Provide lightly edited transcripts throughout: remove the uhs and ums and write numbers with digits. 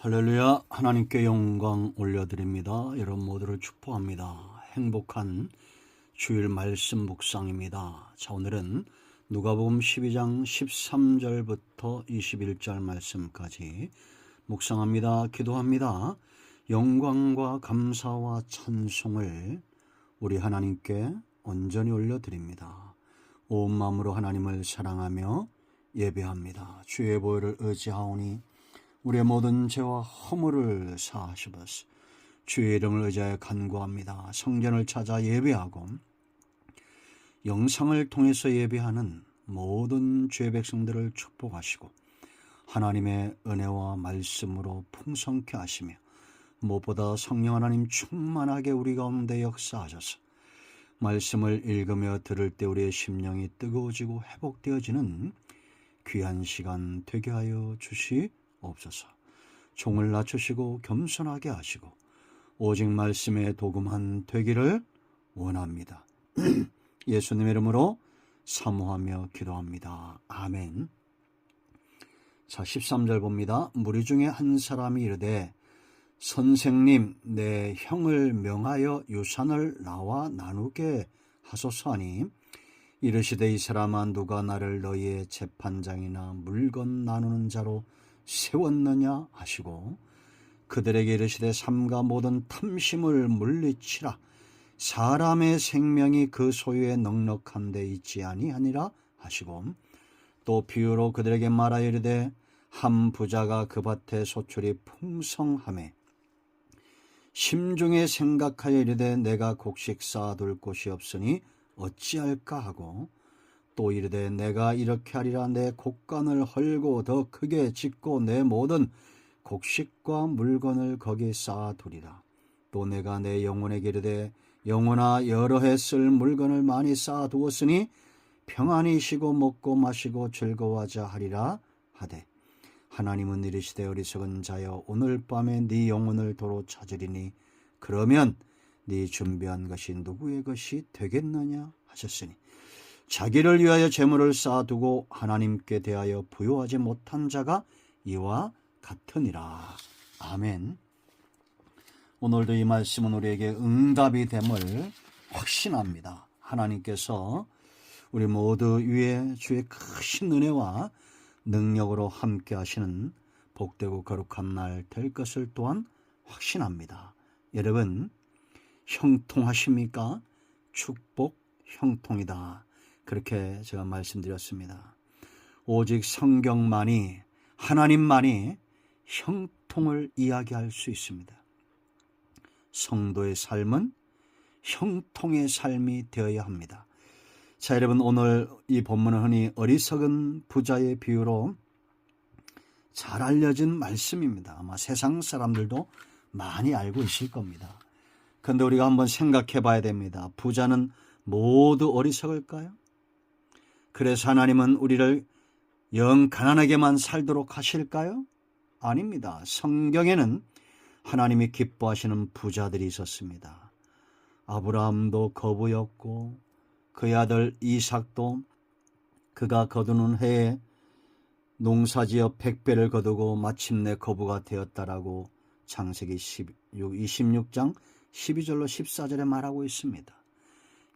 할렐루야. 하나님께 영광 올려드립니다. 여러분 모두를 축복합니다. 행복한 주일 말씀 묵상입니다. 자, 오늘은 누가복음 12장 13절부터 21절 말씀까지 묵상합니다. 기도합니다. 영광과 감사와 찬송을 우리 하나님께 온전히 올려드립니다. 온 마음으로 하나님을 사랑하며 예배합니다. 주의 보혈을 의지하오니 우리의 모든 죄와 허물을 사하시옵소서. 주의 이름을 의지하여 간구합니다. 성전을 찾아 예배하고 영상을 통해서 예배하는 모든 주의 백성들을 축복하시고 하나님의 은혜와 말씀으로 풍성케 하시며 무엇보다 성령 하나님 충만하게 우리 가운데 역사하셔서 말씀을 읽으며 들을 때 우리의 심령이 뜨거워지고 회복되어지는 귀한 시간 되게 하여 주시옵소서. 종을 낮추시고 겸손하게 하시고 오직 말씀에 도금한 되기를 원합니다. 예수님의 이름으로 사모하며 기도합니다. 아멘. 자, 13절 봅니다. 무리 중에 한 사람이 이르되 선생님, 내 형을 명하여 유산을 나와 나누게 하소서 하니 이르시되 이 사람아 누가 나를 너희의 재판장이나 물건 나누는 자로 세웠느냐 하시고 그들에게 이르시되 삼가 모든 탐심을 물리치라. 사람의 생명이 그 소유에 넉넉한 데 있지 아니하니라 하시고 또 비유로 그들에게 말하여 이르되 한 부자가 그 밭에 소출이 풍성하매 심중에 생각하여 이르되 내가 곡식 쌓아둘 곳이 없으니 어찌할까 하고 또 이르되 내가 이렇게 하리라. 내 곡간을 헐고 더 크게 짓고 내 모든 곡식과 물건을 거기에 쌓아두리라. 또 내가 내 영혼에게 이르되 영혼아 여러 해 쓸 물건을 많이 쌓아두었으니 평안히 쉬고 먹고 마시고 즐거워하자 하리라 하되 하나님은 이르시되 어리석은 자여 오늘 밤에 네 영혼을 도로 찾으리니 그러면 네 준비한 것이 누구의 것이 되겠느냐 하셨으니 자기를 위하여 재물을 쌓아두고 하나님께 대하여 부요하지 못한 자가 이와 같으니라. 아멘. 오늘도 이 말씀은 우리에게 응답이 됨을 확신합니다. 하나님께서 우리 모두 위에 주의 크신 은혜와 능력으로 함께 하시는 복되고 거룩한 날 될 것을 또한 확신합니다. 여러분 형통하십니까? 축복 형통이다. 그렇게 제가 말씀드렸습니다. 오직 성경만이 하나님만이 형통을 이야기할 수 있습니다. 성도의 삶은 형통의 삶이 되어야 합니다. 자, 여러분 오늘 이 본문은 흔히 어리석은 부자의 비유로 잘 알려진 말씀입니다. 아마 세상 사람들도 많이 알고 있을 겁니다. 그런데 우리가 한번 생각해 봐야 됩니다. 부자는 모두 어리석을까요? 그래서 하나님은 우리를 영 가난하게만 살도록 하실까요? 아닙니다. 성경에는 하나님이 기뻐하시는 부자들이 있었습니다. 아브라함도 거부였고 그의 아들 이삭도 그가 거두는 해에 농사지어 100배를 거두고 마침내 거부가 되었다라고 창세기 26장 12절로 14절에 말하고 있습니다.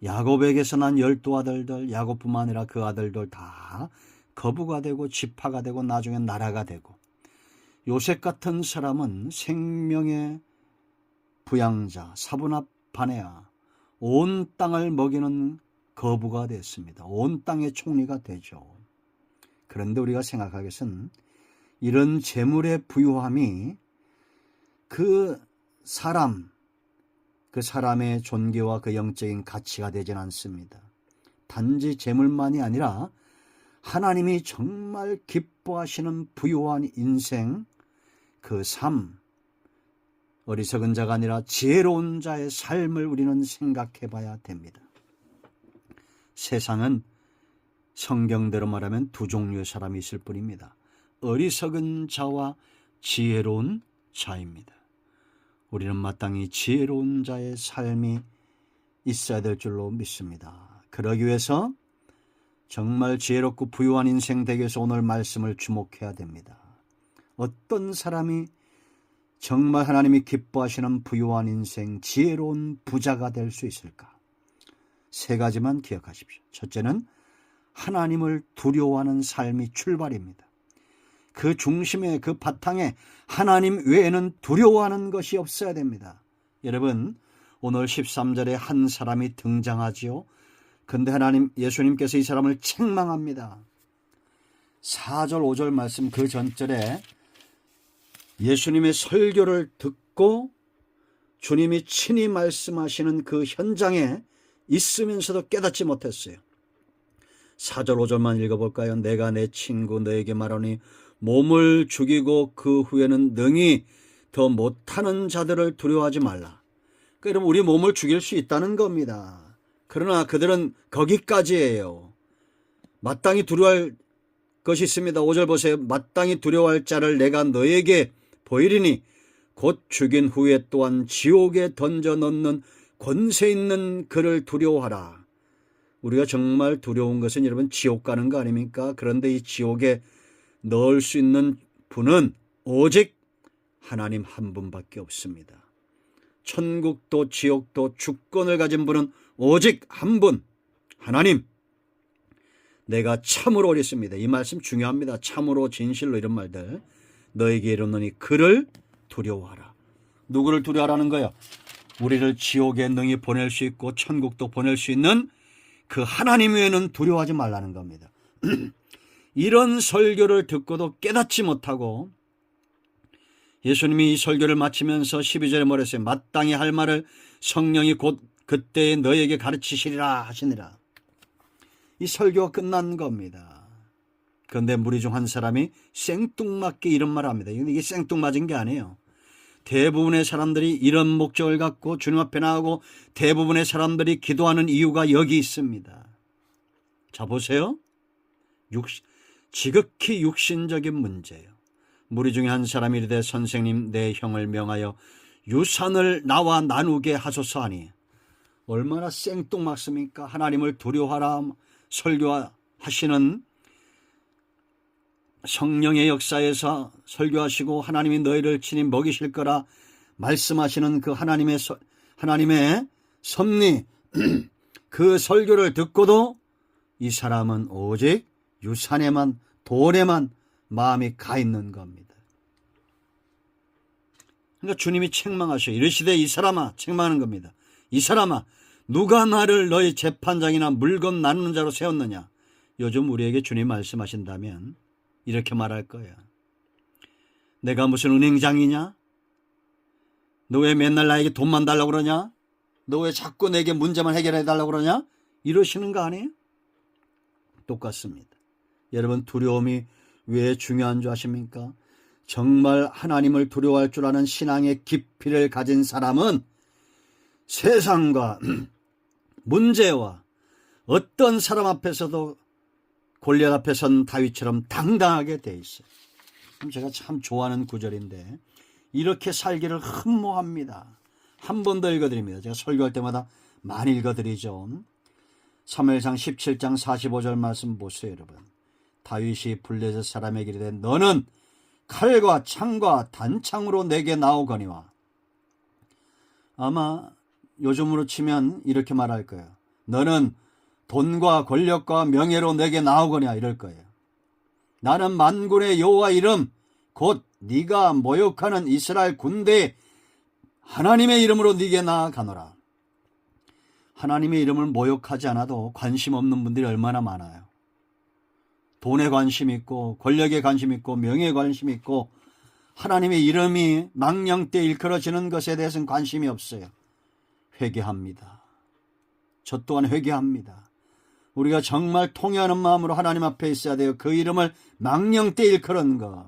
야곱에게서 난 12아들들, 야곱뿐만 아니라 그 아들들 다 거부가 되고 지파가 되고 나중엔 나라가 되고 요셉 같은 사람은 생명의 부양자, 사분합 반에야 온 땅을 먹이는 거부가 됐습니다. 온 땅의 총리가 되죠. 그런데 우리가 생각할 것은 이런 재물의 부유함이 그 사람의 존귀와 그 영적인 가치가 되진 않습니다. 단지 재물만이 아니라 하나님이 정말 기뻐하시는 부유한 인생, 그 삶, 어리석은 자가 아니라 지혜로운 자의 삶을 우리는 생각해 봐야 됩니다. 세상은 성경대로 말하면 두 종류의 사람이 있을 뿐입니다. 어리석은 자와 지혜로운 자입니다. 우리는 마땅히 지혜로운 자의 삶이 있어야 될 줄로 믿습니다. 그러기 위해서 정말 지혜롭고 부유한 인생 되기 위해서 오늘 말씀을 주목해야 됩니다. 어떤 사람이 정말 하나님이 기뻐하시는 부유한 인생, 지혜로운 부자가 될 수 있을까? 세 가지만 기억하십시오. 첫째는 하나님을 두려워하는 삶이 출발입니다. 그 중심에, 그 바탕에 하나님 외에는 두려워하는 것이 없어야 됩니다. 여러분, 오늘 13절에 한 사람이 등장하지요. 근데 예수님께서 이 사람을 책망합니다. 4절 5절 말씀 그 전절에 예수님의 설교를 듣고 주님이 친히 말씀하시는 그 현장에 있으면서도 깨닫지 못했어요. 4절 5절만 읽어볼까요? 내가 내 친구 너에게 말하니 몸을 죽이고 그 후에는 능히 더 못하는 자들을 두려워하지 말라. 그러니까 여러분, 우리 몸을 죽일 수 있다는 겁니다. 그러나 그들은 거기까지예요. 마땅히 두려워할 것이 있습니다. 5절 보세요. 마땅히 두려워할 자를 내가 너에게 보이리니 곧 죽인 후에 또한 지옥에 던져 넣는 권세 있는 그를 두려워하라. 우리가 정말 두려운 것은 여러분 지옥 가는 거 아닙니까? 그런데 이 지옥에 넣을 수 있는 분은 오직 하나님 한 분밖에 없습니다. 천국도 지옥도 주권을 가진 분은 오직 한 분, 하나님. 내가 참으로 오랬습니다. 이 말씀 중요합니다. 참으로, 진실로, 이런 말들. 너에게 이르노니 그를 두려워하라. 누구를 두려워하라는 거예요? 우리를 지옥에 능히 보낼 수 있고 천국도 보낼 수 있는 그 하나님 외에는 두려워하지 말라는 겁니다. 이런 설교를 듣고도 깨닫지 못하고 예수님이 이 설교를 마치면서 12절에 뭐랬어요? 마땅히 할 말을 성령이 곧 그때에 너에게 가르치시리라 하시니라. 이 설교가 끝난 겁니다. 그런데 무리 중 한 사람이 생뚱맞게 이런 말을 합니다. 이게 생뚱맞은 게 아니에요. 대부분의 사람들이 이런 목적을 갖고 주님 앞에 나가고 대부분의 사람들이 기도하는 이유가 여기 있습니다. 자, 보세요. 지극히 육신적인 문제예요. 무리 중에 한 사람이 이르되 선생님, 내 형을 명하여 유산을 나와 나누게 하소서 하니. 얼마나 생뚱맞습니까? 하나님을 두려워하라 설교하시는 성령의 역사에서 설교하시고 하나님이 너희를 친히 먹이실 거라 말씀하시는 그 하나님의 섭리 그 설교를 듣고도 이 사람은 오직 유산에만, 돈에만 마음이 가 있는 겁니다. 그러니까 주님이 책망하셔. 이르시되 이 사람아, 책망하는 겁니다. 이 사람아, 누가 나를 너희 재판장이나 물건 나누는 자로 세웠느냐? 요즘 우리에게 주님 말씀하신다면 이렇게 말할 거야. 내가 무슨 은행장이냐? 너 왜 맨날 나에게 돈만 달라고 그러냐? 너 왜 자꾸 내게 문제만 해결해 달라고 그러냐? 이러시는 거 아니에요? 똑같습니다. 여러분, 두려움이 왜 중요한 줄 아십니까? 정말 하나님을 두려워할 줄 아는 신앙의 깊이를 가진 사람은 세상과 문제와 어떤 사람 앞에서도 골리앗 앞에 선 다윗처럼 당당하게 돼 있어요. 제가 참 좋아하는 구절인데 이렇게 살기를 흠모합니다. 한 번 더 읽어드립니다. 제가 설교할 때마다 많이 읽어드리죠. 사무엘상 17장 45절 말씀 보세요, 여러분. 다윗이 블레셋 사람에게 이르되 너는 칼과 창과 단창으로 내게 나오거니와. 아마 요즘으로 치면 이렇게 말할 거예요. 너는 돈과 권력과 명예로 내게 나오거냐, 이럴 거예요. 나는 만군의 여호와 이름 곧 네가 모욕하는 이스라엘 군대 하나님의 이름으로 네게 나아가노라. 하나님의 이름을 모욕하지 않아도 관심 없는 분들이 얼마나 많아요. 돈에 관심 있고 권력에 관심 있고 명예에 관심 있고 하나님의 이름이 망령때 일컬어지는 것에 대해서는 관심이 없어요. 회개합니다. 저 또한 회개합니다. 우리가 정말 통회하는 마음으로 하나님 앞에 있어야 돼요. 그 이름을 망령때 일컬은 것.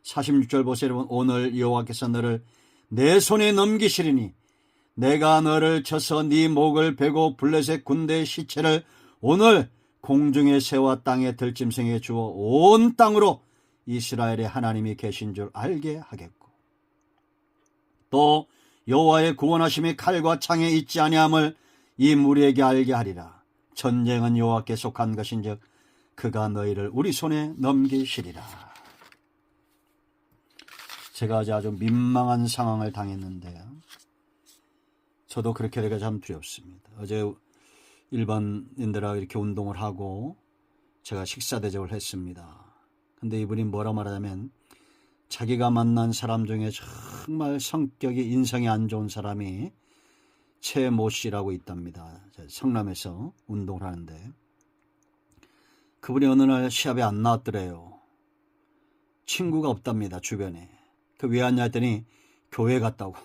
46절 보세요, 여러분. 오늘 여호와께서 너를 내 손에 넘기시리니 내가 너를 쳐서 네 목을 베고 블레셋 군대의 시체를 오늘 공중의 새와 땅의 들짐승에 주어 온 땅으로 이스라엘의 하나님이 계신 줄 알게 하겠고 또 여호와의 구원하심이 칼과 창에 있지 아니함을 이 무리에게 알게 하리라. 전쟁은 여호와께 속한 것인즉 그가 너희를 우리 손에 넘기시리라. 제가 아주 민망한 상황을 당했는데요. 저도 그렇게 되기가 참 두렵습니다. 어제 일반인들하고 이렇게 운동을 하고 제가 식사 대접을 했습니다. 근데 이분이 뭐라 말하냐면 자기가 만난 사람 중에 정말 성격이 인성이 안 좋은 사람이 최모 씨라고 있답니다. 성남에서 운동을 하는데 그분이 어느 날 시합에 안 나왔더래요. 친구가 없답니다. 주변에. 왜 왔냐 했더니 교회 갔다고.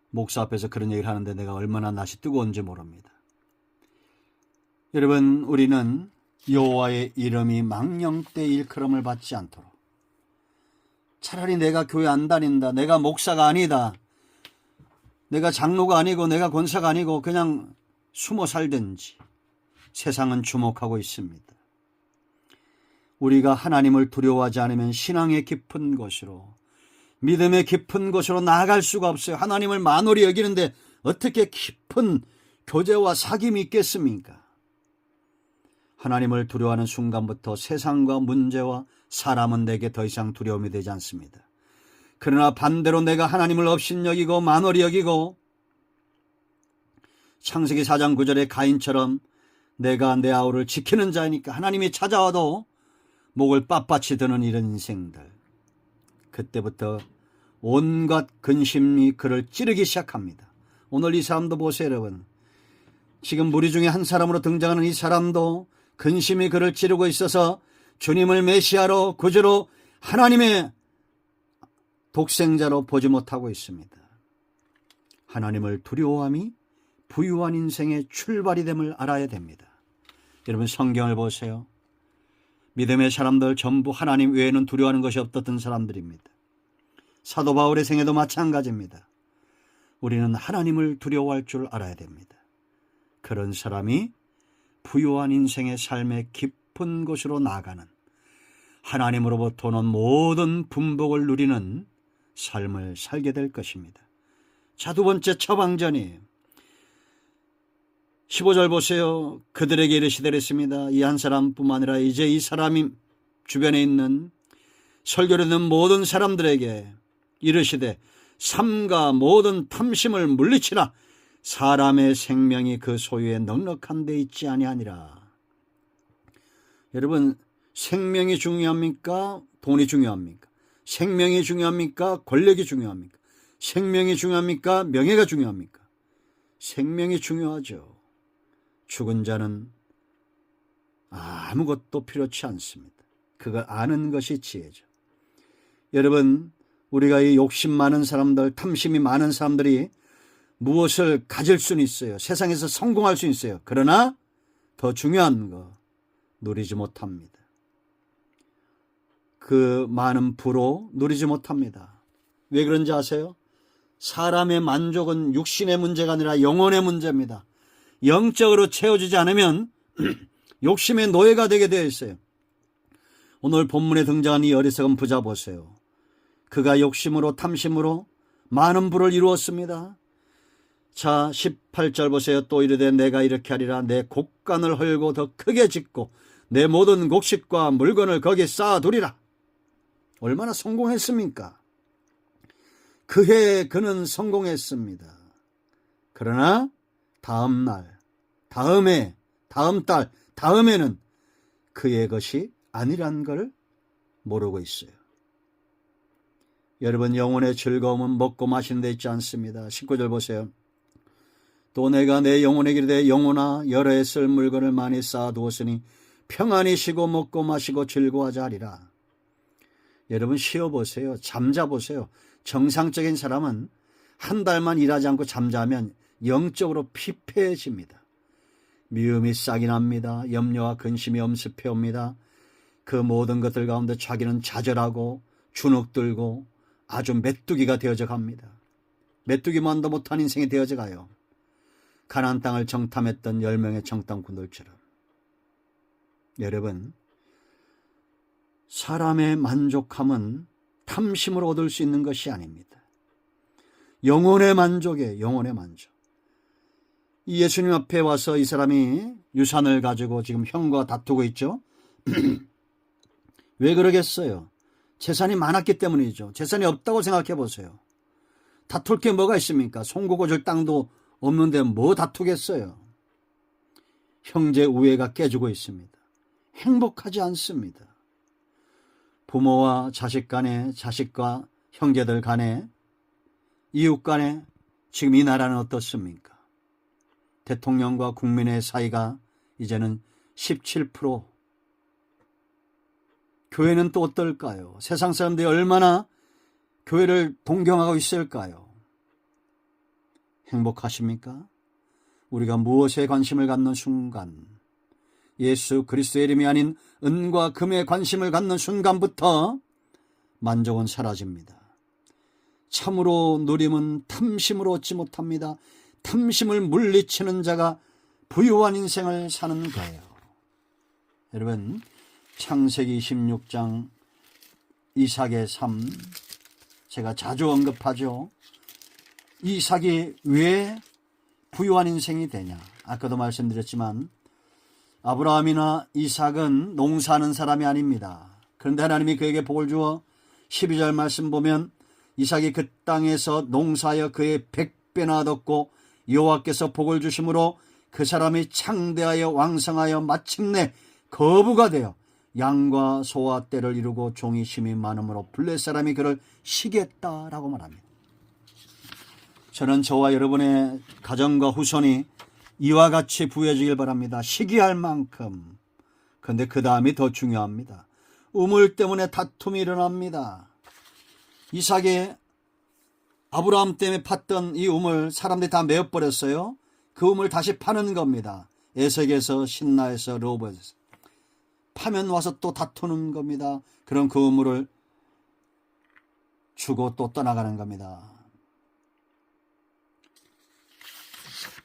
목사 앞에서 그런 얘기를 하는데 내가 얼마나 낯이 뜨거운지 모릅니다. 여러분, 우리는 여호와의 이름이 망령되 일컬음을 받지 않도록, 차라리 내가 교회 안 다닌다, 내가 목사가 아니다, 내가 장로가 아니고 내가 권사가 아니고 그냥 숨어 살든지, 세상은 주목하고 있습니다. 우리가 하나님을 두려워하지 않으면 신앙의 깊은 곳으로, 믿음의 깊은 곳으로 나아갈 수가 없어요. 하나님을 만홀히 여기는데 어떻게 깊은 교제와 사귐이 있겠습니까? 하나님을 두려워하는 순간부터 세상과 문제와 사람은 내게 더 이상 두려움이 되지 않습니다. 그러나 반대로 내가 하나님을 업신여기고 만홀히 여기고, 창세기 4장 9절의 가인처럼 내가 내 아우를 지키는 자이니까 하나님이 찾아와도 목을 빳빳이 드는 이런 인생들, 그때부터 온갖 근심이 그를 찌르기 시작합니다. 오늘 이 사람도 보세요, 여러분. 지금 무리 중에 한 사람으로 등장하는 이 사람도 근심이 그를 찌르고 있어서 주님을 메시아로, 구주로, 하나님의 독생자로 보지 못하고 있습니다. 하나님을 두려워함이 부유한 인생의 출발이 됨을 알아야 됩니다. 여러분, 성경을 보세요. 믿음의 사람들 전부 하나님 외에는 두려워하는 것이 없었던 사람들입니다. 사도 바울의 생애도 마찬가지입니다. 우리는 하나님을 두려워할 줄 알아야 됩니다. 그런 사람이 부유한 인생의 삶의 깊은 곳으로 나아가는, 하나님으로부터 오는 모든 분복을 누리는 삶을 살게 될 것입니다. 자, 두 번째 처방전이에요. 15절 보세요. 그들에게 이르시되 그랬습니다. 이 한 사람뿐만 아니라 이제 이 사람이 주변에 있는 설교를 듣는 모든 사람들에게 이르시되 삼가 모든 탐심을 물리치라. 사람의 생명이 그 소유에 넉넉한 데 있지 아니하니라. 여러분, 생명이 중요합니까? 돈이 중요합니까? 생명이 중요합니까? 권력이 중요합니까? 생명이 중요합니까? 명예가 중요합니까? 생명이 중요하죠. 죽은 자는 아무것도 필요치 않습니다. 그걸 아는 것이 지혜죠. 여러분, 우리가 이 욕심 많은 사람들, 탐심이 많은 사람들이 무엇을 가질 수는 있어요. 세상에서 성공할 수 있어요. 그러나 더 중요한 거 누리지 못합니다. 그 많은 부로 누리지 못합니다. 왜 그런지 아세요? 사람의 만족은 육신의 문제가 아니라 영혼의 문제입니다. 영적으로 채워지지 않으면 욕심의 노예가 되게 되어 있어요. 오늘 본문에 등장한 이 어리석은 부자 보세요. 그가 욕심으로 탐심으로 많은 부를 이루었습니다. 자, 18절 보세요. 또 이르되 내가 이렇게 하리라. 내 곡간을 헐고 더 크게 짓고 내 모든 곡식과 물건을 거기에 쌓아두리라. 얼마나 성공했습니까? 그해 그는 성공했습니다. 그러나 다음 날, 다음 해, 다음 달, 다음에는 그의 것이 아니란 걸 모르고 있어요. 여러분, 영혼의 즐거움은 먹고 마시는 데 있지 않습니다. 19절 보세요. 또 내가 내 영혼에게 이르되 영혼아 여러 해 쓸 물건을 많이 쌓아두었으니 평안히 쉬고 먹고 마시고 즐거워하자 하리라. 여러분, 쉬어보세요. 잠자보세요. 정상적인 사람은 한 달만 일하지 않고 잠자면 영적으로 피폐해집니다. 미움이 싹이 납니다. 염려와 근심이 엄습해 옵니다. 그 모든 것들 가운데 자기는 좌절하고 주눅들고 아주 메뚜기가 되어져 갑니다. 메뚜기만도 못한 인생이 되어져 가요. 가나안 땅을 정탐했던 10명의 정탐꾼들처럼. 여러분, 사람의 만족함은 탐심으로 얻을 수 있는 것이 아닙니다. 영혼의 만족이에요. 영혼의 만족. 이 예수님 앞에 와서 이 사람이 유산을 가지고 지금 형과 다투고 있죠. 왜 그러겠어요? 재산이 많았기 때문이죠. 재산이 없다고 생각해 보세요. 다툴 게 뭐가 있습니까? 송구고줄 땅도 없는데 뭐 다투겠어요. 형제 우애가 깨지고 있습니다. 행복하지 않습니다. 부모와 자식 간에, 자식과 형제들 간에, 이웃 간에 지금 이 나라는 어떻습니까? 대통령과 국민의 사이가 이제는 17%. 교회는 또 어떨까요? 세상 사람들이 얼마나 교회를 동경하고 있을까요? 행복하십니까? 우리가 무엇에 관심을 갖는 순간, 예수 그리스도의 이름이 아닌 은과 금에 관심을 갖는 순간부터 만족은 사라집니다. 참으로 누림은 탐심으로 얻지 못합니다. 탐심을 물리치는 자가 부유한 인생을 사는 거예요. 여러분, 창세기 26장 이삭의 삶, 제가 자주 언급하죠. 이삭이 왜 부유한 인생이 되냐? 아까도 말씀드렸지만 아브라함이나 이삭은 농사하는 사람이 아닙니다. 그런데 하나님이 그에게 복을 주어 12절 말씀 보면 이삭이 그 땅에서 농사하여 그의 100배나 얻었고 여호와께서 복을 주심으로 그 사람이 창대하여 왕성하여 마침내 거부가 되어 양과 소와 떼를 이루고 종이 심이 많음으로 블레 사람이 그를 시기했다라고 말합니다. 저는 저와 여러분의 가정과 후손이 이와 같이 부유해지길 바랍니다. 시기할 만큼. 그런데 그 다음이 더 중요합니다. 우물 때문에 다툼이 일어납니다. 이삭이 아브라함 때문에 팠던 이 우물 사람들이 다 메어버렸어요. 그 우물 다시 파는 겁니다. 에색에서 신나에서 르호보에서 파면 와서 또 다투는 겁니다. 그럼 그 우물을 주고 또 떠나가는 겁니다.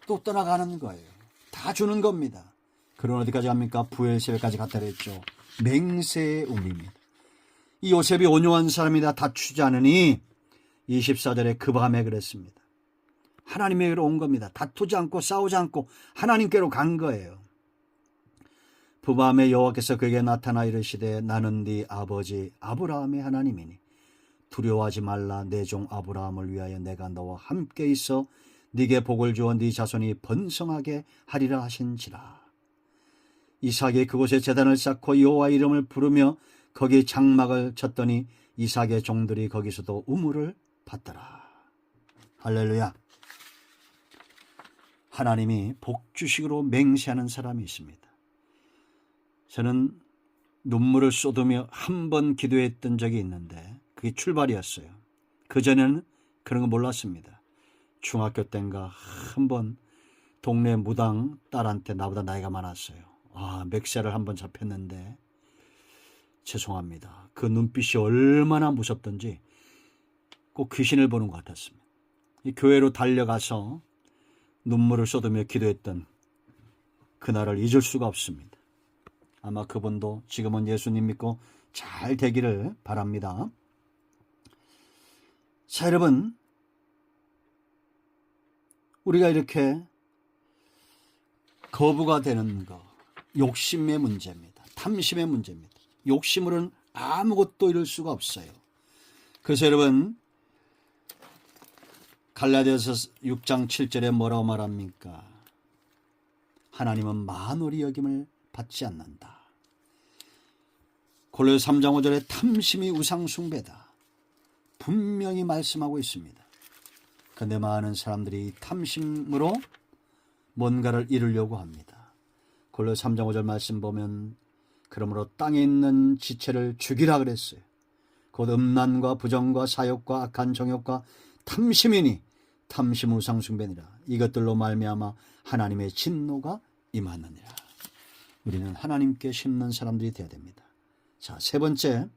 또 떠나가는 거예요. 다 주는 겁니다. 그럼 어디까지 갑니까? 부엘세바까지 갔다 그랬죠. 맹세의 우물입니다. 이 요셉이 온유한 사람이다 다투지 않으니 24절에 그 밤에 그랬습니다. 하나님에게로 온 겁니다. 다투지 않고 싸우지 않고 하나님께로 간 거예요. 부밤에 여호와께서 그에게 나타나 이르시되 나는 네 아버지 아브라함의 하나님이니 두려워하지 말라. 내 종 아브라함을 위하여 내가 너와 함께 있어 네게 복을 주어 네 자손이 번성하게 하리라 하신지라. 이삭이 그곳에 제단을 쌓고 여호와 이름을 부르며 거기 장막을 쳤더니 이삭의 종들이 거기서도 우물을 받더라. 할렐루야. 하나님이 복주식으로 맹세하는 사람이 있습니다. 저는 눈물을 쏟으며 한 번 기도했던 적이 있는데 그게 출발이었어요. 그전에는 그런 거 몰랐습니다. 중학교 때인가 한 번 동네 무당 딸한테 나보다 나이가 많았어요. 맥살을 한 번 잡혔는데 죄송합니다. 그 눈빛이 얼마나 무섭던지 꼭 귀신을 보는 것 같았습니다. 이 교회로 달려가서 눈물을 쏟으며 기도했던 그날을 잊을 수가 없습니다. 아마 그분도 지금은 예수님 믿고 잘 되기를 바랍니다. 자, 여러분, 우리가 이렇게 거부가 되는 거, 욕심의 문제입니다. 탐심의 문제입니다. 욕심으로는 아무것도 이룰 수가 없어요. 그래서 여러분, 갈라디아서 6장 7절에 뭐라고 말합니까? 하나님은 만홀히 여김을 받지 않는다. 골로새 3장 5절에 탐심이 우상숭배다. 분명히 말씀하고 있습니다. 그런데 많은 사람들이 탐심으로 뭔가를 이루려고 합니다. 골로새 3장 5절 말씀 보면 그러므로 땅에 있는 지체를 죽이라 그랬어요. 곧 음란과 부정과 사욕과 악한 정욕과 탐심이니 탐심 우상숭배니라. 이것들로 말미암아 하나님의 진노가 임하느니라. 우리는 하나님께 심는 사람들이 되어야 됩니다. 자, 세 번째,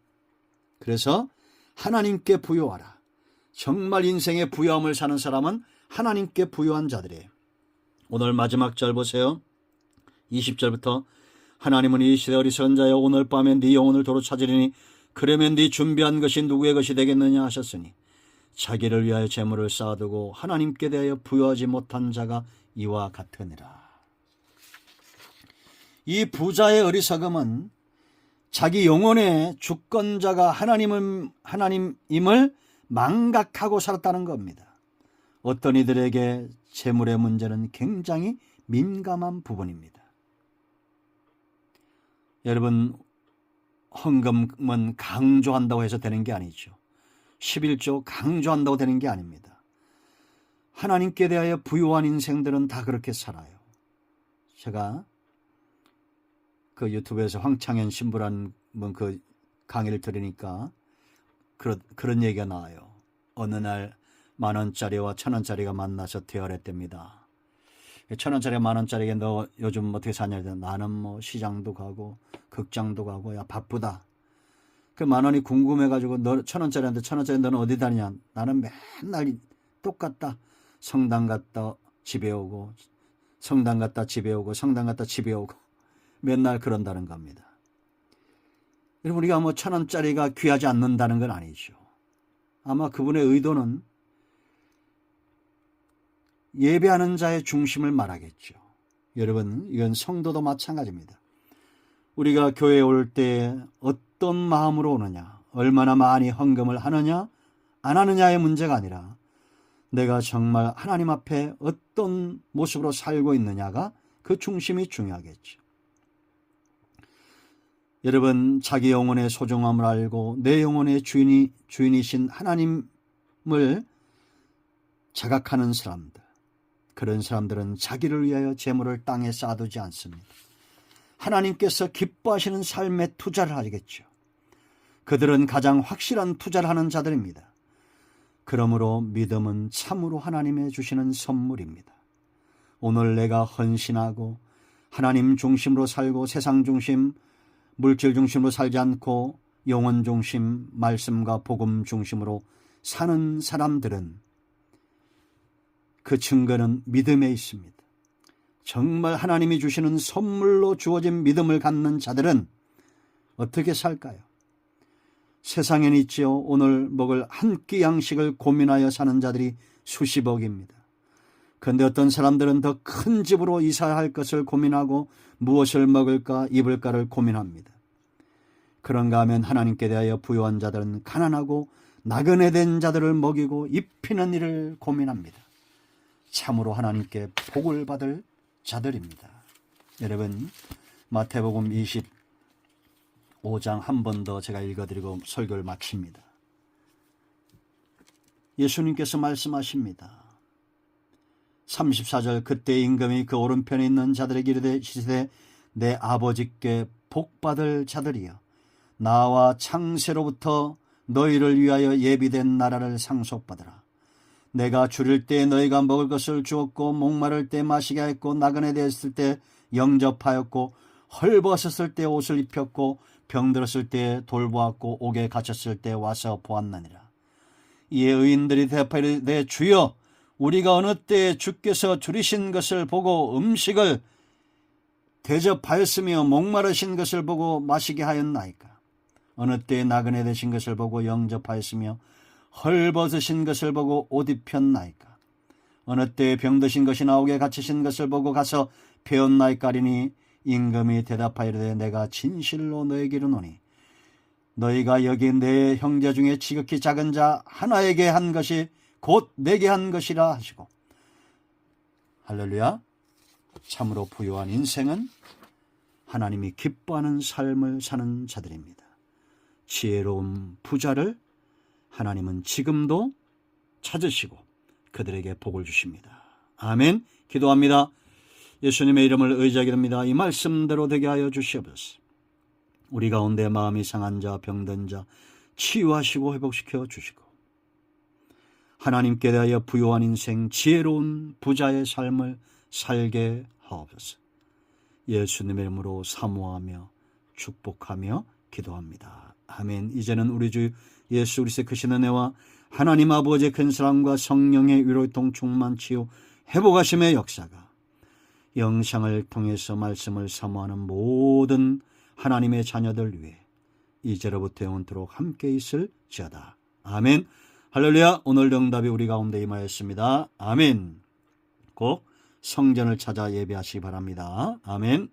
그래서 하나님께 부요하라. 정말 인생의 부요함을 사는 사람은 하나님께 부요한 자들이에요. 오늘 마지막 절 보세요. 20절부터 하나님은 이 시대 어리석은 자여 오늘 밤에 네 영혼을 도로 찾으리니 그러면 네 준비한 것이 누구의 것이 되겠느냐 하셨으니 자기를 위하여 재물을 쌓아두고 하나님께 대하여 부요하지 못한 자가 이와 같으니라. 이 부자의 어리석음은 자기 영혼의 주권자가 하나님임을 망각하고 살았다는 겁니다. 어떤 이들에게 재물의 문제는 굉장히 민감한 부분입니다. 여러분, 헌금은 강조한다고 해서 되는 게 아니죠. 11조 강조한다고 되는 게 아닙니다. 하나님께 대하여 부유한 인생들은 다 그렇게 살아요. 제가 그 유튜브에서 황창현 신부란 그 강의를 들으니까 그런 얘기가 나와요. 어느 날 10,000원짜리와 1,000원짜리가 만나서 대화를 했답니다. 1,000원짜리 10,000원짜리에 너 요즘 어떻게 사냐? 나는 뭐 시장도 가고 극장도 가고 야 바쁘다. 그 10,000원이 궁금해가지고 너 1,000원짜리한테 1,000원짜리 너는 어디 다니냐? 나는 맨날 똑같다. 성당 갔다 집에 오고 성당 갔다 집에 오고 성당 갔다 집에 오고 맨날 그런다는 겁니다. 여러분, 우리가 뭐 1,000원짜리가 귀하지 않는다는 건 아니죠. 아마 그분의 의도는 예배하는 자의 중심을 말하겠죠. 여러분, 이건 성도도 마찬가지입니다. 우리가 교회에 올 때 어떤 마음으로 오느냐, 얼마나 많이 헌금을 하느냐 안 하느냐의 문제가 아니라 내가 정말 하나님 앞에 어떤 모습으로 살고 있느냐가 그 중심이 중요하겠죠. 여러분, 자기 영혼의 소중함을 알고 내 영혼의 주인이신 하나님을 자각하는 사람들, 그런 사람들은 자기를 위하여 재물을 땅에 쌓아두지 않습니다. 하나님께서 기뻐하시는 삶에 투자를 하겠죠. 그들은 가장 확실한 투자를 하는 자들입니다. 그러므로 믿음은 참으로 하나님의 주시는 선물입니다. 오늘 내가 헌신하고 하나님 중심으로 살고 세상 중심, 물질 중심으로 살지 않고 영혼 중심, 말씀과 복음 중심으로 사는 사람들은 그 증거는 믿음에 있습니다. 정말 하나님이 주시는 선물로 주어진 믿음을 갖는 자들은 어떻게 살까요? 세상엔 있지요. 오늘 먹을 한 끼 양식을 고민하여 사는 자들이 수십억입니다. 그런데 어떤 사람들은 더 큰 집으로 이사할 것을 고민하고 무엇을 먹을까 입을까를 고민합니다. 그런가 하면 하나님께 대하여 부유한 자들은 가난하고 나그네 된 자들을 먹이고 입히는 일을 고민합니다. 참으로 하나님께 복을 받을 자들입니다. 여러분, 마태복음 25장 한 번 더 제가 읽어드리고 설교를 마칩니다. 예수님께서 말씀하십니다. 34절, 그때 임금이 그 오른편에 있는 자들에게 이르시되 내 아버지께 복받을 자들이여, 나와 창세로부터 너희를 위하여 예비된 나라를 상속받으라. 내가 줄일 때 너희가 먹을 것을 주었고, 목마를 때 마시게 하였고, 나그네 되었을 때 영접하였고, 헐벗었을 때 옷을 입혔고, 병들었을 때 돌보았고, 옥에 갇혔을 때 와서 보았느니라. 이에 의인들이 대답하되 내 주여, 우리가 어느 때에 주께서 줄이신 것을 보고 음식을 대접하였으며 목마르신 것을 보고 마시게 하였나이까? 어느 때에 나그네 되신 것을 보고 영접하였으며 헐벗으신 것을 보고 옷 입혔나이까? 어느 때에 병드신 것이나 옥에 갇히신 것을 보고 가서 배웠나이까? 하리니 임금이 대답하이르되 내가 진실로 너에게 이르노니 너희가 여기 내 형제 중에 지극히 작은 자 하나에게 한 것이 곧 내게 한 것이라 하시고. 할렐루야. 참으로 부유한 인생은 하나님이 기뻐하는 삶을 사는 자들입니다. 지혜로운 부자를 하나님은 지금도 찾으시고 그들에게 복을 주십니다. 아멘. 기도합니다. 예수님의 이름을 의지하게 됩니다. 이 말씀대로 되게 하여 주시옵소서. 우리 가운데 마음이 상한 자, 병든 자 치유하시고 회복시켜 주시고, 하나님께 대하여 부유한 인생, 지혜로운 부자의 삶을 살게 하옵소서. 예수님의 이름으로 사모하며 축복하며 기도합니다. 아멘. 이제는 우리 주 예수 그리스도의 크신 은혜와 하나님 아버지의 큰 사랑과 성령의 위로통 충만 치유 회복하심의 역사가 영상을 통해서 말씀을 사모하는 모든 하나님의 자녀들 위해 이제로부터 영원토록 함께 있을지어다. 아멘. 할렐루야. 오늘 응답이 우리 가운데 임하였습니다. 아멘. 꼭 성전을 찾아 예배하시기 바랍니다. 아멘.